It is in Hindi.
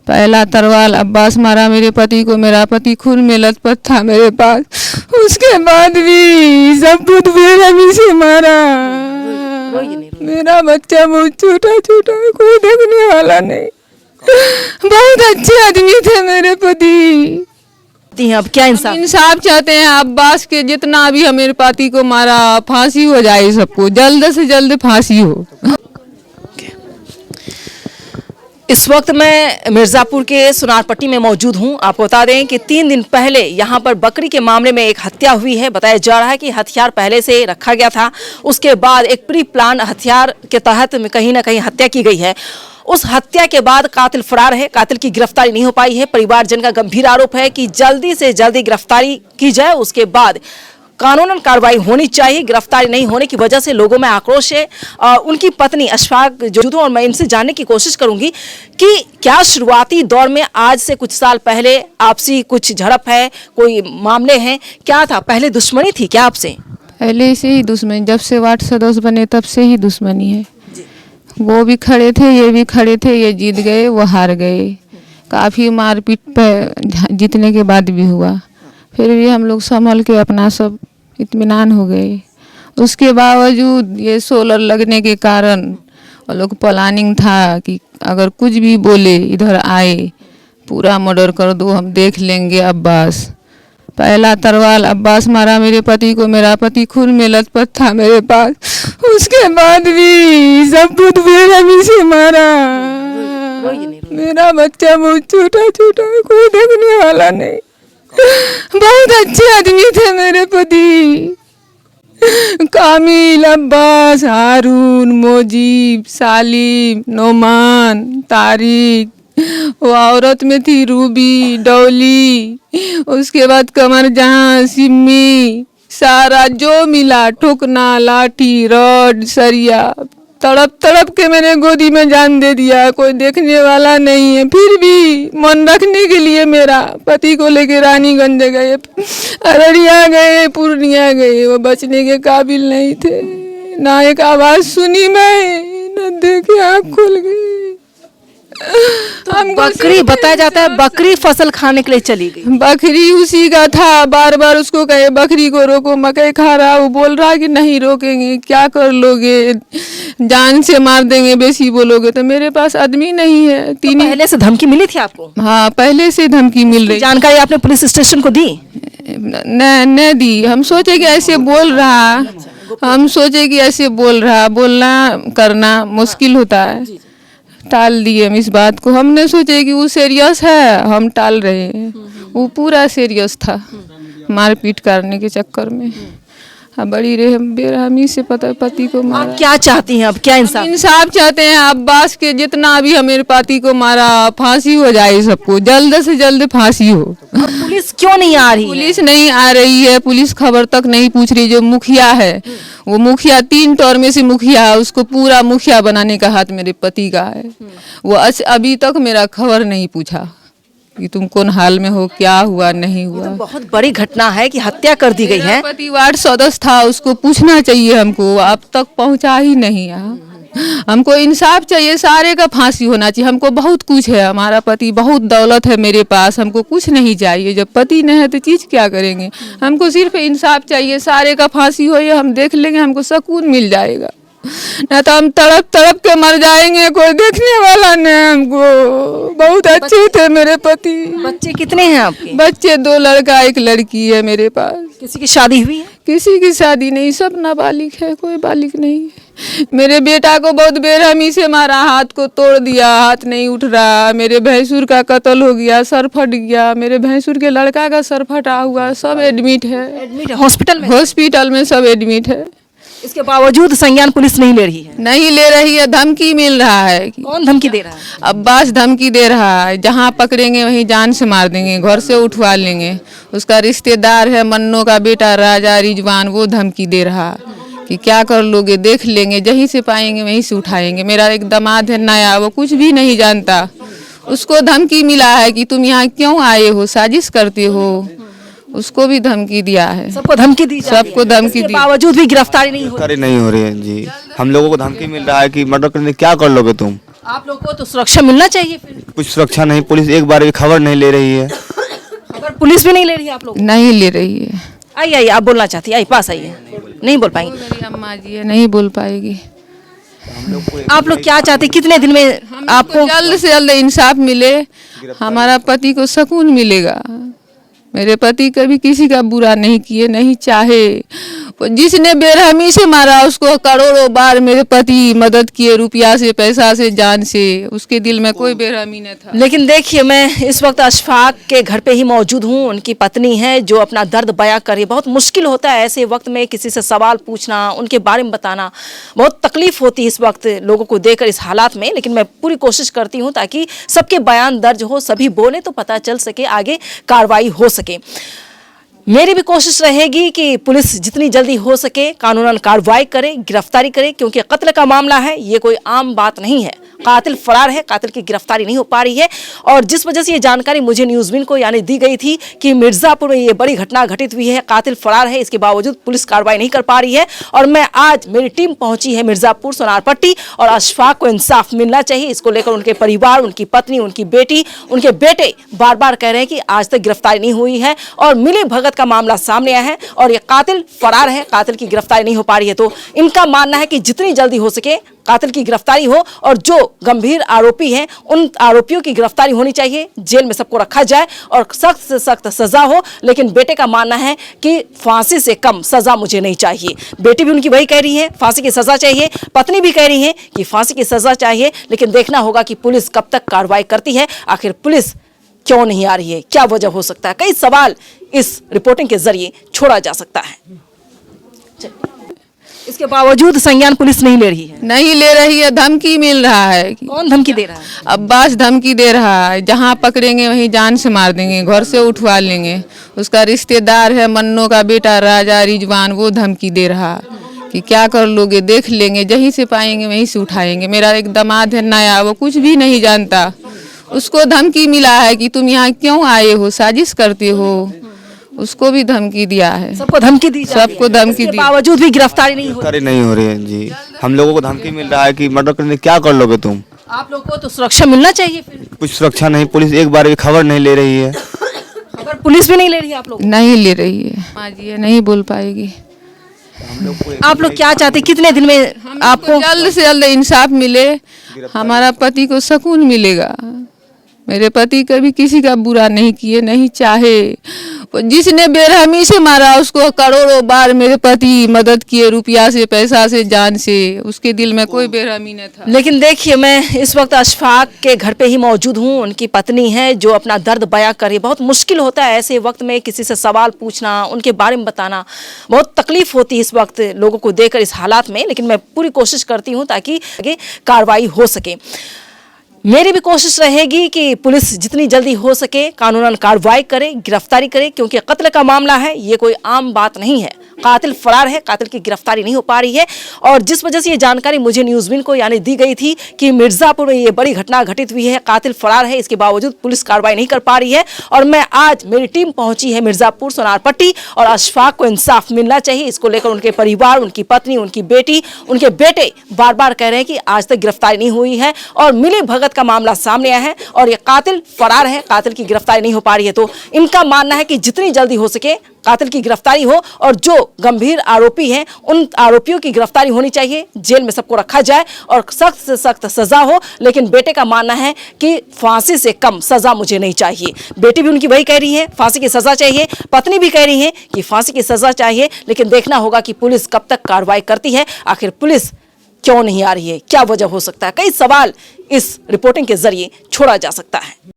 पहला तरवाल अब्बास मारा मेरे पति को। मेरा पति खून में लथपथ था मेरे पास। उसके बाद भी सब कुछ बेरहमी से मारा। मेरा बच्चा बहुत छोटा छोटा है, कोई देखने वाला नहीं। बहुत अच्छे आदमी थे मेरे पति। अब क्या इंसाफ चाहते हैं अब्बास के। जितना भी मेरे पति को मारा फांसी हो जाए, सबको जल्द से जल्द फांसी हो। इस वक्त मैं मिर्ज़ापुर के सुनारपट्टी में मौजूद हूं। आपको बता दें कि 3 दिन पहले यहां पर बकरी के मामले में एक हत्या हुई है। बताया जा रहा है कि हथियार पहले से रखा गया था, उसके बाद एक प्री प्लान हथियार के तहत कहीं ना कहीं हत्या की गई है। उस हत्या के बाद कातिल फरार है, कातिल की गिरफ्तारी नहीं हो पाई है। परिवारजन का गंभीर आरोप है कि जल्दी से जल्दी गिरफ्तारी की जाए, उसके बाद कानूनन कार्रवाई होनी चाहिए। गिरफ्तारी नहीं होने की वजह से लोगों में आक्रोश है। उनकी पत्नी अशफाक जो, और मैं इनसे जानने की कोशिश करूंगी कि क्या शुरुआती दौर में आज से कुछ साल पहले आपसी कुछ झड़प है, कोई मामले हैं, क्या था? पहले दुश्मनी थी क्या आपसे? पहले से ही दुश्मनी, जब से वार्ड सदस्य बने तब से ही दुश्मनी है। वो भी खड़े थे, ये भी खड़े थे, ये जीत गए, वो हार गए। काफ़ी मारपीट पे जीतने के बाद भी हुआ, फिर भी हम लोग संभल के अपना सब इत्मीनान हो गए। उसके बावजूद ये सोलर लगने के कारण वो लोग प्लानिंग था कि अगर कुछ भी बोले इधर आए पूरा मर्डर कर दो, हम देख लेंगे अब्बास। पहला तरवाल अब्बास मारा मेरे पति को। मेरा पति खून में लथपथ था मेरे पास। उसके बाद भी सब कुछ बेरहमी से मारा। मेरा बच्चा बहुत छोटा छोटा है, कोई देखने वाला नहीं। बहुत अच्छे आदमी थे मेरे पति। कामिल, अब्बास, हारून, मोजीब, सालिम, नोमान, तारिक। वो औरत में थी रूबी, डोली, उसके बाद कमर जहां, सिम्मी, सारा जो मिला, ठोकना, लाठी, रॉड, सरिया, तड़प तड़प के मैंने गोदी में जान दे दिया। कोई देखने वाला नहीं है, फिर भी मन रखने के लिए मेरा पति को लेके रानीगंज गए, अररिया गए, पूर्णिया गए। वो बचने के काबिल नहीं थे। ना एक आवाज सुनी मैं, न देखे आँख खुल गई। बकरी बताया जाता है बकरी फसल खाने के लिए चली गई। बकरी उसी का था। बार बार उसको कहे बकरी को रोको, मकई खा रहा। वो बोल रहा कि नहीं रोकेंगे, क्या कर लोगे, जान से मार देंगे बेसी बोलोगे तो। मेरे पास आदमी नहीं है। तो पहले से धमकी मिली थी आपको? हाँ, पहले से धमकी मिल रही। जानकारी आपने पुलिस स्टेशन को दी? नहीं दी। हम सोचे कि ऐसे बोल रहा, बोलना करना मुश्किल होता है, टाल दिए हम इस बात को। हमने सोचे कि वो सीरियस है, हम टाल रहे हैं। वो पूरा सीरियस था, मारपीट करने के चक्कर में। बड़ी बेरहमी से पति को मारा। आप क्या चाहती हैं अब? क्या इंसाफ चाहते हैं अब्बास के। जितना भी मेरे पति को मारा फांसी हो जाए, सबको जल्द से जल्द फांसी हो। पुलिस क्यों नहीं आ रही? पुलिस नहीं आ रही है। पुलिस खबर तक नहीं पूछ रही। जो मुखिया है, वो मुखिया 3 टर्म में से मुखिया है, उसको पूरा मुखिया बनाने का हाथ मेरे पति का है। वो अभी तक मेरा खबर नहीं पूछा कि तुम कौन हाल में हो, क्या हुआ नहीं हुआ। तो बहुत बड़ी घटना है कि हत्या कर दी गई है। पति वार्ड सदस्य था, उसको पूछना चाहिए हमको। अब तक पहुंचा ही नहीं है। हमको इंसाफ चाहिए, सारे का फांसी होना चाहिए। हमको बहुत कुछ है, हमारा पति बहुत दौलत है मेरे पास, हमको कुछ नहीं चाहिए। जब पति नहीं है तो चीज़ क्या करेंगे? हमको सिर्फ इंसाफ चाहिए, सारे का फांसी हो, ये हम देख लेंगे, हमको सुकून मिल जाएगा। ना तो हम तड़प तड़प के मर जाएंगे, कोई देखने वाला नहीं हमको। बहुत अच्छे थे मेरे पति। बच्चे कितने हैं आपके? बच्चे 2 लड़का 1 लड़की है मेरे पास। किसी की शादी हुई है? किसी की शादी नहीं, सब नाबालिग है, कोई बालिग नहीं है। मेरे बेटा को बहुत बेरहमी से मारा, हाथ को तोड़ दिया, हाथ नहीं उठ रहा। मेरे भैंसुर का कत्ल हो गया, सर फट गया। मेरे भैंसुर के लड़का का सर फटा हुआ, सब एडमिट है हॉस्पिटल में सब एडमिट है। इसके बावजूद संज्ञान पुलिस नहीं ले रही है? नहीं ले रही है। धमकी मिल रहा है। कौन धमकी दे रहा है? अब्बास धमकी दे रहा है, जहाँ पकड़ेंगे वहीं जान से मार देंगे, घर से उठवा लेंगे। उसका रिश्तेदार है मन्नो का बेटा राजा रिजवान, वो धमकी दे रहा कि क्या कर लोगे, देख लेंगे, जहीं से पाएंगे वहीं से उठाएंगे। मेरा एक दामाद है नया, वो कुछ भी नहीं जानता। उसको धमकी मिला है कि तुम यहाँ क्यों आए हो, साजिश करते हो। उसको भी धमकी दिया है। सबको धमकी दी, सबको धमकी दी, बावजूद भी गिरफ्तारी नहीं हो रही है जी। हम लोगों को धमकी मिल रहा है कि मर्डर करने क्या कर लोगे तुम। आप लोग को तो सुरक्षा मिलना चाहिए फिर। कुछ सुरक्षा नहीं, पुलिस एक बार भी खबर नहीं ले रही है। खबर पुलिस भी नहीं ले रही है आप लोग? नहीं ले रही है। आइए आइए, आप बोलना चाहती है, आइए पास आइए। नहीं बोल पाएंगे? मेरी अम्मा जी है, नहीं बोल पाएगी। आप लोग क्या चाहते हैं, कितने दिन में आपको? जल्द से जल्द इंसाफ मिले, हमारा पति को सुकून मिलेगा। मेरे पति कभी किसी का बुरा नहीं किए, नहीं चाहे। जिसने बेरहमी से मारा उसको करोड़ों बार मेरे पति मदद किए, रुपया से, पैसा से, जान से। उसके दिल में कोई बेरहमी न था। लेकिन देखिए, मैं इस वक्त अशफाक के घर पे ही मौजूद हूँ। उनकी पत्नी है जो अपना दर्द बयां कर रही है। बहुत मुश्किल होता है ऐसे वक्त में किसी से सवाल पूछना, उनके बारे में बताना। बहुत तकलीफ होती है इस वक्त लोगों को देखकर इस हालात में। लेकिन मैं पूरी कोशिश करती हूँ ताकि सबके बयान दर्ज हो, सभी बोले तो पता चल सके, आगे कार्रवाई हो सके। मेरी भी कोशिश रहेगी कि पुलिस जितनी जल्दी हो सके कानूनन कार्रवाई करे, गिरफ्तारी करे, क्योंकि कत्ल का मामला है, ये कोई आम बात नहीं है। कातिल फरार है, कातिल की गिरफ्तारी नहीं हो पा रही है। और जिस वजह से ये जानकारी मुझे न्यूज़विन को यानी दी गई थी कि मिर्ज़ापुर में ये बड़ी घटना घटित हुई है, कातिल फरार है, इसके बावजूद पुलिस कार्रवाई नहीं कर पा रही है। और मैं आज, मेरी टीम पहुंची है मिर्ज़ापुर सोनारपट्टी, और अशफाक को इंसाफ मिलना चाहिए। इसको लेकर उनके परिवार, उनकी पत्नी, उनकी बेटी, उनके बेटे बार बार कह रहे हैं कि आज तक गिरफ्तारी नहीं हुई है और मिली भगत का मामला सामने आया है और ये कातिल फरार है, कातिल की गिरफ्तारी नहीं हो पा रही है। तो इनका मानना है कि जितनी जल्दी हो सके कातिल की गिरफ्तारी हो और जो गंभीर आरोपी हैं उन आरोपियों की गिरफ्तारी होनी चाहिए, जेल में सबको रखा जाए और सख्त से सख्त सजा हो। लेकिन बेटे का मानना है कि फांसी से कम सजा मुझे नहीं चाहिए। बेटी भी उनकी वही कह रही है, फांसी की सजा चाहिए। पत्नी भी कह रही है कि फांसी की सजा चाहिए। लेकिन देखना होगा कि पुलिस कब तक कार्रवाई करती है। आखिर पुलिस क्यों नहीं आ रही है, क्या वजह हो सकता है? कई सवाल इस रिपोर्टिंग के जरिए छोड़ा जा सकता है। इसके बावजूद संज्ञान पुलिस नहीं ले रही है। नहीं ले रही है, धमकी मिल रहा है। कौन धमकी दे रहा है? अब्बास धमकी दे रहा है, जहाँ पकड़ेंगे वहीं जान से मार देंगे, घर से उठवा लेंगे। उसका रिश्तेदार है मन्नो का बेटा राजा रिजवान, वो धमकी दे रहा कि क्या कर लोगे, देख लेंगे, जहीं से पाएंगे वहीं से उठाएंगे। मेरा एक दामाद है नया, वो कुछ भी नहीं जानता, उसको धमकी मिला है कि तुम यहाँ क्यों आए हो, साजिश करते हो। उसको भी धमकी दिया है। सबको धमकी दी जा रही है। सबको धमकी इसके दी, बावजूद भी गिरफ्तारी नहीं हो रही। नहीं हो रही है जी। हम लोगों को धमकी मिल रहा है कि मर्डर करने क्या कर लोगे तुम। आप लोग को तो सुरक्षा मिलना चाहिए फिर। कुछ सुरक्षा नहीं, पुलिस एक बार भी खबर नहीं ले रही है। खबर पुलिस भी नहीं ले रही है आप लोग? नहीं ले रही है। माँ जी है, नहीं बोल पाएगी। आप लोग क्या चाहते हैं, कितने दिन में आपको? जल्द से जल्द इंसाफ मिले, हमारा पति को सुकून मिलेगा। मेरे पति कभी किसी का बुरा नहीं किए, नहीं चाहे। जिसने बेरहमी से मारा उसको करोड़ों बार मेरे पति मदद किए, रुपया से, पैसा से, जान से। उसके दिल में कोई बेरहमी न था। लेकिन देखिए, मैं इस वक्त अशफाक के घर पे ही मौजूद हूँ। उनकी पत्नी है जो अपना दर्द बयां कर रही है। बहुत मुश्किल होता है ऐसे वक्त में किसी से सवाल पूछना, उनके बारे में बताना। बहुत तकलीफ होती है इस वक्त लोगों को देखकर इस हालात में। लेकिन मैं पूरी कोशिश करती हूँ ताकि आगे कार्रवाई हो सके। मेरी भी कोशिश रहेगी कि पुलिस जितनी जल्दी हो सके कानूनन कार्रवाई करे, गिरफ्तारी करे, क्योंकि कत्ल का मामला है, ये कोई आम बात नहीं है। कातिल फरार है, कातिल की गिरफ्तारी नहीं हो पा रही है। और जिस वजह से ये जानकारी मुझे न्यूज़विन को यानी दी गई थी कि मिर्ज़ापुर में ये बड़ी घटना घटित हुई है, कातिल फरार है, इसके बावजूद पुलिस कार्रवाई नहीं कर पा रही है। और मैं आज, मेरी टीम पहुंची है मिर्ज़ापुर सोनारपट्टी, और अशफाक को इंसाफ मिलना चाहिए। इसको लेकर उनके परिवार, उनकी पत्नी, उनकी बेटी, उनके बेटे बार बार कह रहे हैं कि आज तक गिरफ्तारी नहीं हुई है और मिली भगत का मामला सामने आया है और ये कातिल फरार है, कातिल की गिरफ्तारी नहीं हो पा रही है। तो इनका मानना है कि जितनी जल्दी हो सके कातिल की गिरफ्तारी हो और जो गंभीर आरोपी हैं उन आरोपियों की गिरफ्तारी होनी चाहिए, जेल में सबको रखा जाए और सख्त से सख्त सजा हो। लेकिन बेटे का मानना है कि फांसी से कम सजा मुझे नहीं चाहिए। बेटी भी उनकी वही कह रही है, फांसी की सजा चाहिए। पत्नी भी कह रही है कि फांसी की सजा चाहिए। लेकिन देखना होगा कि पुलिस कब तक कार्रवाई करती है। आखिर पुलिस क्यों नहीं आ रही है, क्या वजह हो सकता है? कई सवाल इस रिपोर्टिंग के जरिए छोड़ा जा सकता है।